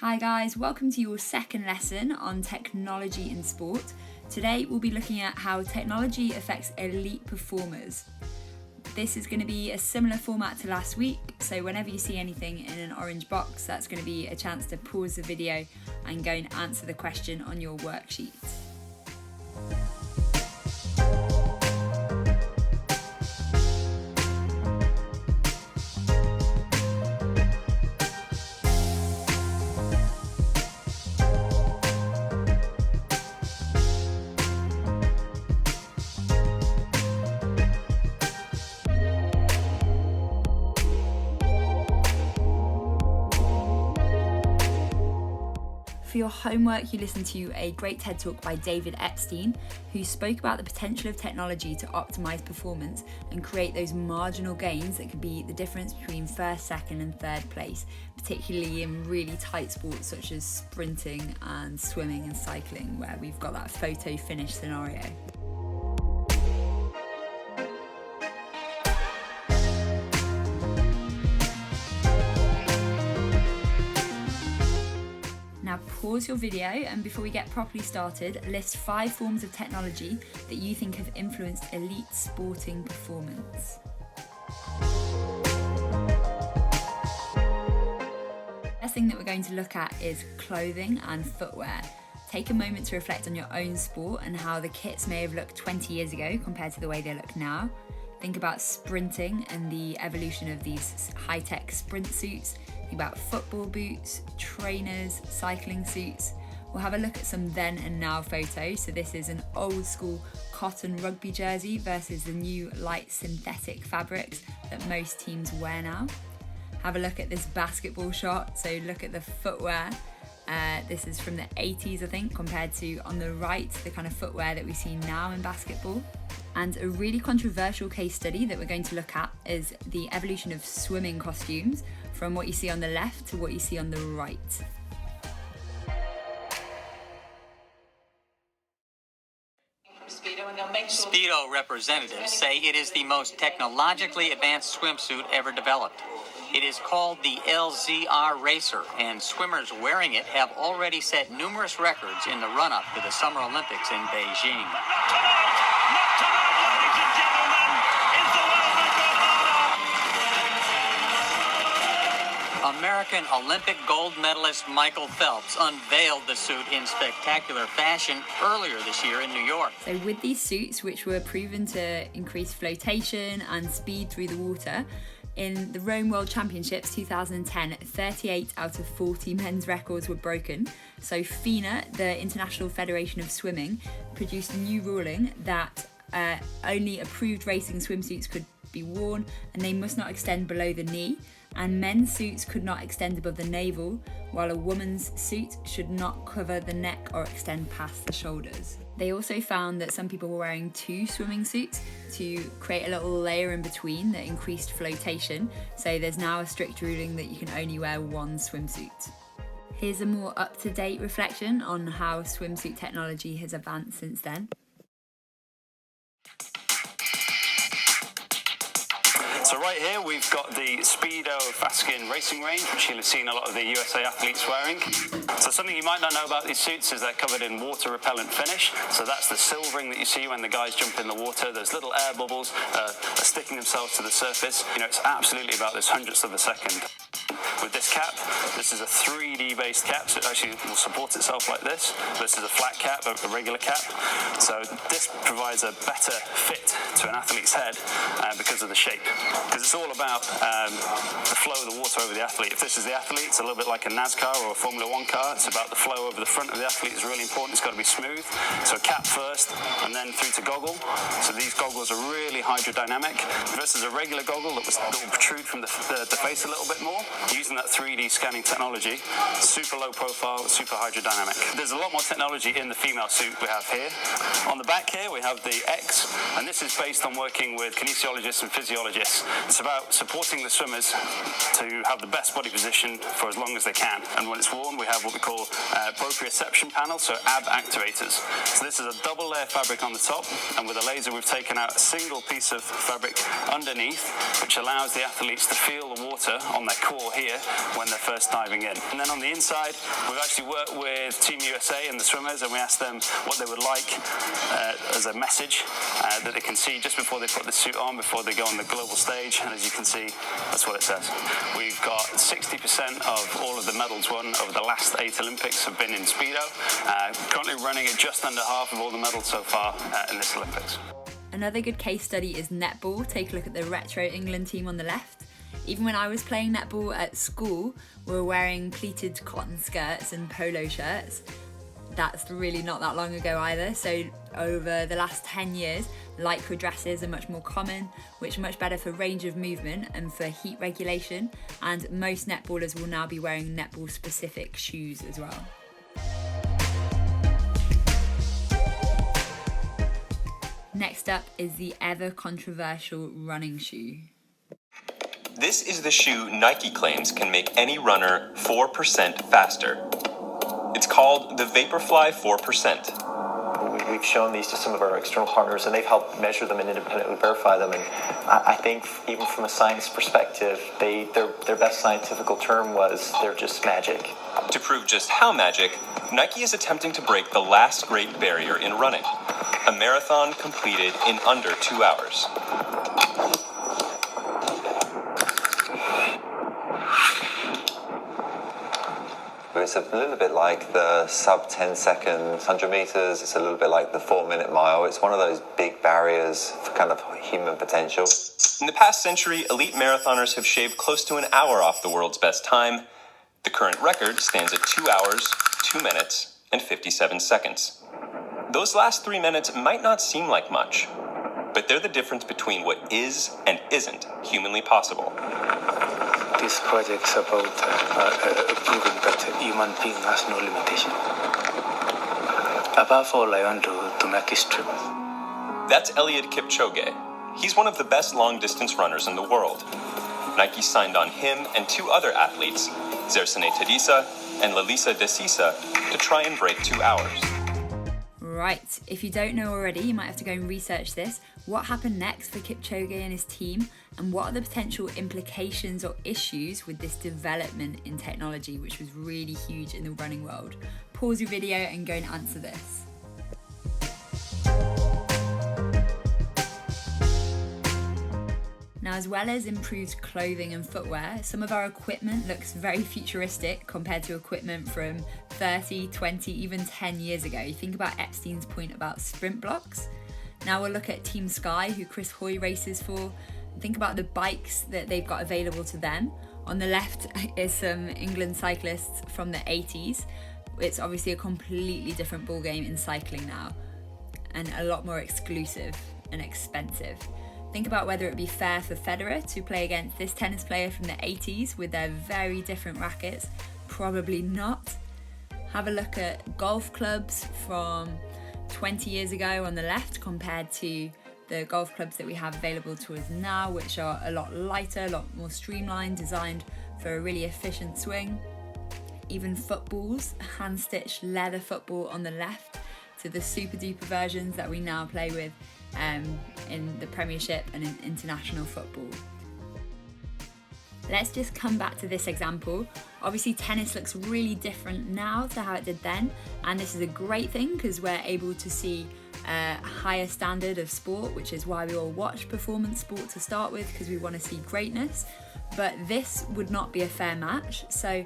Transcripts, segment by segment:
Hi guys, welcome to your second lesson on technology in sport. Today we'll be looking at how technology affects elite performers. This is going to be a similar format to last week, so whenever you see anything in an orange box, that's going to be a chance to pause the video and go and answer the question on your worksheet. For your homework, you listened to a great TED Talk by David Epstein, who spoke about the potential of technology to optimize performance and create those marginal gains that could be the difference between first, second and third place, particularly in really tight sports such as sprinting and swimming and cycling, where we've got that photo finish scenario. Now pause your video, and before we get properly started, list 5 forms of technology that you think have influenced elite sporting performance. First thing that we're going to look at is clothing and footwear. Take a moment to reflect on your own sport and how the kits may have looked 20 years ago compared to the way they look now. Think about sprinting and the evolution of these high-tech sprint suits. Think about football boots, trainers, cycling suits. We'll have a look at some then and now photos. So this is an old school cotton rugby jersey versus the new light synthetic fabrics that most teams wear now. Have a look at this basketball shot. So look at the footwear. This is from the 80s, I think, compared to on the right, the kind of footwear that we see now in basketball. And a really controversial case study that we're going to look at is the evolution of swimming costumes from what you see on the left to what you see on the right. Speedo representatives say it is the most technologically advanced swimsuit ever developed. It is called the LZR Racer, and swimmers wearing it have already set numerous records in the run-up to the Summer Olympics in Beijing. American Olympic gold medalist Michael Phelps unveiled the suit in spectacular fashion earlier this year in New York. So with these suits, which were proven to increase flotation and speed through the water, in the Rome World Championships 2010, 38 out of 40 men's records were broken. So FINA, the International Federation of Swimming, produced a new ruling that only approved racing swimsuits could be worn, and they must not extend below the knee. And men's suits could not extend above the navel, while a woman's suit should not cover the neck or extend past the shoulders. They also found that some people were wearing 2 swimming suits to create a little layer in between that increased flotation. So there's now a strict ruling that you can only wear 1 swimsuit. Here's a more up-to-date reflection on how swimsuit technology has advanced since then. So right here we've got the Speedo Faskin racing range, which you'll have seen a lot of the USA athletes wearing. So something you might not know about these suits is they're covered in water repellent finish. So that's the silvering that you see when the guys jump in the water. Those little air bubbles are sticking themselves to the surface. You know, it's absolutely about this hundredths of a second. With this cap, this is a 3D based cap, so it actually will support itself like this. This is a flat cap, a regular cap. So this provides a better fit to an athlete's head because of the shape. Because it's all about the flow of the water over the athlete. If this is the athlete, it's a little bit like a NASCAR or a Formula 1 car. It's about the flow over the front of the athlete is really important. It's got to be smooth. So cap first, and then through to goggle. So these goggles are really hydrodynamic versus a regular goggle that will protrude from the face a little bit more. Using that 3D scanning technology, super low profile, super hydrodynamic. There's a lot more technology in the female suit we have here. On the back here we have the X, and this is based on working with kinesiologists and physiologists. It's about supporting the swimmers to have the best body position for as long as they can. And when it's worn, we have what we call proprioception panel, so ab activators. So this is a double layer fabric on the top, and with a laser we've taken out a single piece of fabric underneath, which allows the athletes to feel the water water on their core here when they're first diving in. And then on the inside, we've actually worked with Team USA and the swimmers, and we asked them what they would like as a message that they can see just before they put the suit on, before they go on the global stage. And as you can see, that's what it says. We've got 60% of all of the medals won over the last 8 Olympics have been in Speedo. Currently running at just under half of all the medals so far in this Olympics. Another good case study is netball. Take a look at the retro England team on the left. Even when I was playing netball at school, we were wearing pleated cotton skirts and polo shirts. That's really not that long ago either. So over the last 10 years, lycra dresses are much more common, which are much better for range of movement and for heat regulation. And most netballers will now be wearing netball specific shoes as well. Next up is the ever controversial running shoe. This is the shoe Nike claims can make any runner 4% faster. It's called the Vaporfly 4%. We've shown these to some of our external partners, and they've helped measure them and independently verify them. And I think even from a science perspective, their best scientific term was they're just magic. To prove just how magic, Nike is attempting to break the last great barrier in running, a marathon completed in under 2 hours. It's a little bit like the sub 10 seconds 100 meters. It's a little bit like the 4-minute mile. It's one of those big barriers for kind of human potential. In the past century, elite marathoners have shaved close to an hour off the world's best time. The current record stands at 2 hours, 2 minutes, and 57 seconds. Those last 3 minutes might not seem like much, but they're the difference between what is and isn't humanly possible. This project is about proving that human being has no limitation. Above all, I want to make history. That's Eliud Kipchoge. He's one of the best long-distance runners in the world. Nike signed on him and 2 other athletes, Zersane Tadisa and Lalisa Desisa, to try and break 2 hours. Right, if you don't know already, you might have to go and research this. What happened next for Kipchoge and his team, and what are the potential implications or issues with this development in technology, which was really huge in the running world? Pause your video and go and answer this. Now, as well as improved clothing and footwear, some of our equipment looks very futuristic compared to equipment from 30, 20, even 10 years ago. You think about Epstein's point about sprint blocks. Now we'll look at Team Sky, who Chris Hoy races for. Think about the bikes that they've got available to them. On the left is some England cyclists from the 80s. It's obviously a completely different ballgame in cycling now, and a lot more exclusive and expensive. Think about whether it would be fair for Federer to play against this tennis player from the 80s with their very different rackets. Probably not. Have a look at golf clubs from 20 years ago on the left compared to the golf clubs that we have available to us now, which are a lot lighter, a lot more streamlined, designed for a really efficient swing. Even footballs, hand-stitched leather football on the left, to the super duper versions that we now play with in the Premiership and in international football. Let's just come back to this example. Obviously tennis looks really different now to how it did then, and this is a great thing because we're able to see a higher standard of sport, which is why we all watch performance sport to start with, because we want to see greatness. But this would not be a fair match. So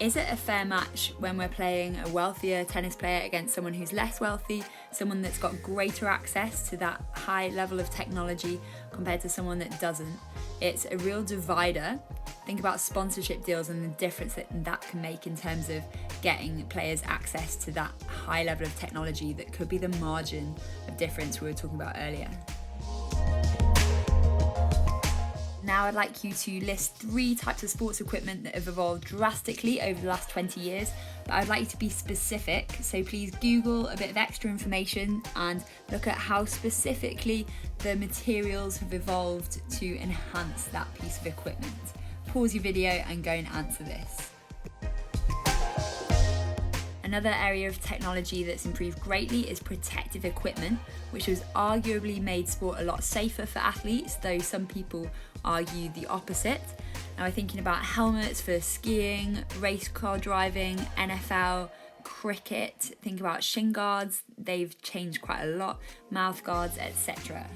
is it a fair match when we're playing a wealthier tennis player against someone who's less wealthy, someone that's got greater access to that high level of technology compared to someone that doesn't? It's a real divider. Think about sponsorship deals and the difference that can make in terms of getting players access to that high level of technology that could be the margin of difference we were talking about earlier. Now I'd like you to list 3 types of sports equipment that have evolved drastically over the last 20 years, but I'd like you to be specific, so please Google a bit of extra information and look at how specifically the materials have evolved to enhance that piece of equipment. Pause your video and go and answer this. Another area of technology that's improved greatly is protective equipment, which has arguably made sport a lot safer for athletes, though some people argue the opposite. Now we're thinking about helmets for skiing, race car driving, NFL, cricket. Think about shin guards, they've changed quite a lot, mouth guards, etc.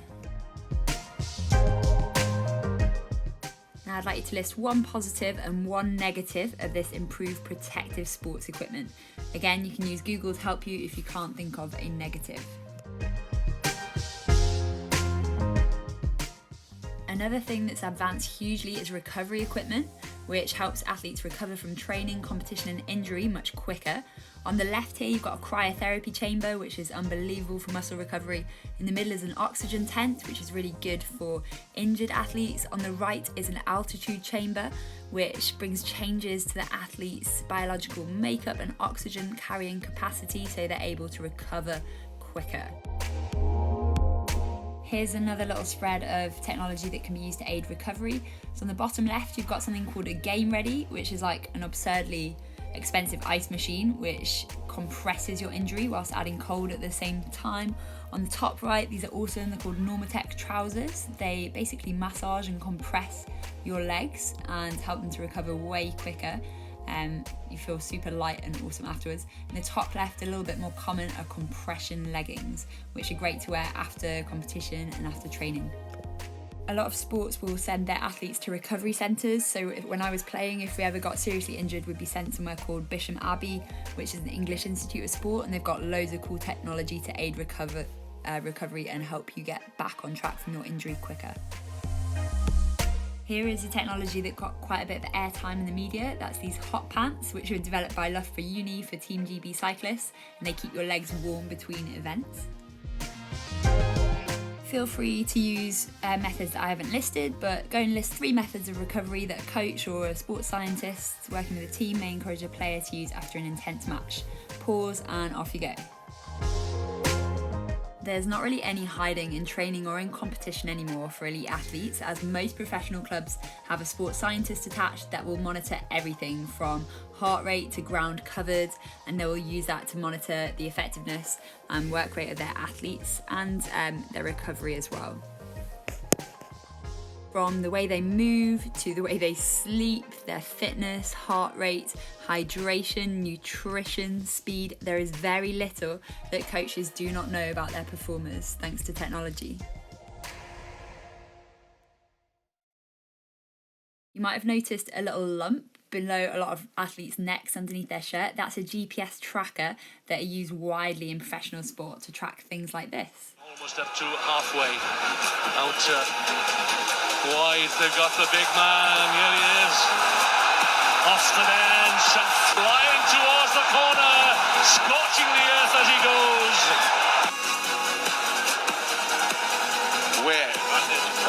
Now I'd like you to list one positive and one negative of this improved protective sports equipment. Again, you can use Google to help you if you can't think of a negative. Another thing that's advanced hugely is recovery equipment, which helps athletes recover from training, competition and injury much quicker. On the left here you've got a cryotherapy chamber, which is unbelievable for muscle recovery. In the middle is an oxygen tent, which is really good for injured athletes. On the right is an altitude chamber, which brings changes to the athlete's biological makeup and oxygen carrying capacity, so they're able to recover quicker. Here's another little spread of technology that can be used to aid recovery. So on the bottom left, you've got something called a Game Ready, which is like an absurdly expensive ice machine, which compresses your injury whilst adding cold at the same time. On the top right, these are also called Normatec trousers. They basically massage and compress your legs and help them to recover way quicker. You feel super light and awesome afterwards. In the top left, a little bit more common, are compression leggings, which are great to wear after competition and after training. A lot of sports will send their athletes to recovery centres. So when I was playing, if we ever got seriously injured, we'd be sent somewhere called Bisham Abbey, which is an English Institute of Sport, and they've got loads of cool technology to aid recovery and help you get back on track from your injury quicker. Here is a technology that got quite a bit of airtime in the media. That's these hot pants, which were developed by Loughborough Uni for Team GB cyclists, and they keep your legs warm between events. Feel free to use methods that I haven't listed, but go and list 3 methods of recovery that a coach or a sports scientist working with a team may encourage a player to use after an intense match. Pause and off you go. There's not really any hiding in training or in competition anymore for elite athletes, as most professional clubs have a sports scientist attached that will monitor everything from heart rate to ground covered, and they will use that to monitor the effectiveness and work rate of their athletes and their recovery as well. From the way they move to the way they sleep, their fitness, heart rate, hydration, nutrition, speed, there is very little that coaches do not know about their performers thanks to technology. You might have noticed a little lump below a lot of athletes' necks underneath their shirt. That's a GPS tracker that are used widely in professional sport to track things like this. Almost up to halfway out wide. They've got the big man. Here he is. Off the bench and flying towards the corner, scorching the earth as he goes. Where?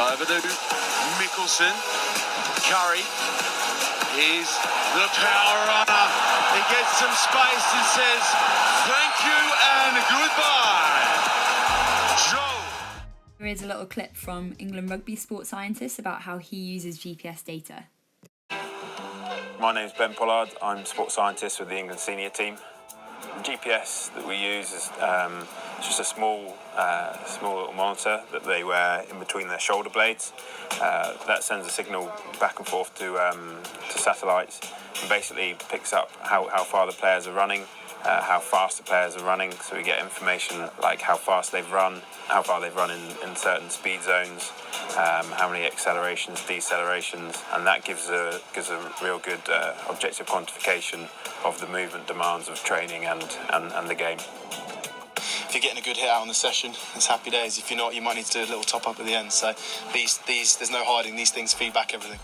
Over to Mickelson. Curry is the power runner. He gets some space and says thank you and goodbye. Joe. Here is a little clip from England rugby sports scientists about how he uses GPS data. My name's Ben Pollard. I'm sports scientist with the England senior team. The GPS that we use is just a small little monitor that they wear in between their shoulder blades. That sends a signal back and forth to satellites and basically picks up how far the players are running, how fast the players are running, so we get information like how fast they've run, how far they've run in certain speed zones, how many accelerations, decelerations, and that gives a real good objective quantification of the movement demands of training and the game. If you're getting a good hit out on the session, it's happy days. If you're not, you might need to do a little top up at the end. So these there's no hiding, these things feed back everything.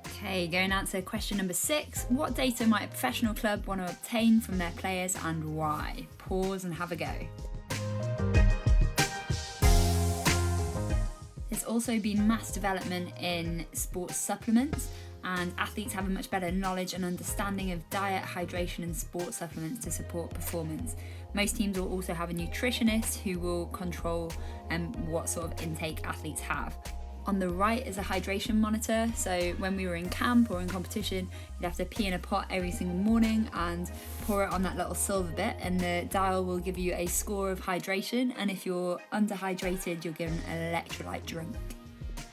Okay, go and answer question number 6. What data might a professional club want to obtain from their players and why? Pause and have a go. There's also been mass development in sports supplements, and athletes have a much better knowledge and understanding of diet, hydration and sports supplements to support performance. Most teams will also have a nutritionist who will control what sort of intake athletes have. On the right is a hydration monitor, so when we were in camp or in competition, you'd have to pee in a pot every single morning and pour it on that little silver bit, and the dial will give you a score of hydration, and if you're underhydrated, you're given an electrolyte drink.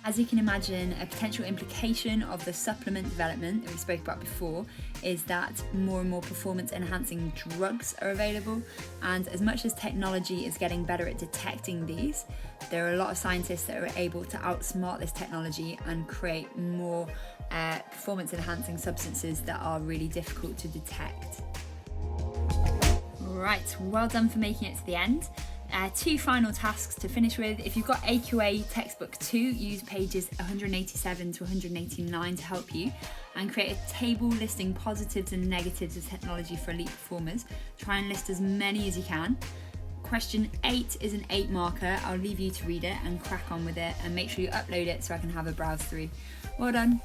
As you can imagine, a potential implication of the supplement development that we spoke about before is that more and more performance enhancing drugs are available, and as much as technology is getting better at detecting these, there are a lot of scientists that are able to outsmart this technology and create more performance enhancing substances that are really difficult to detect. Right, well done for making it to the end. 2 final tasks to finish with. If you've got AQA Textbook 2, use pages 187 to 189 to help you, and create a table listing positives and negatives of technology for elite performers. Try and list as many as you can. Question 8 is an 8 marker. I'll leave you to read it and crack on with it, and make sure you upload it so I can have a browse through. Well done.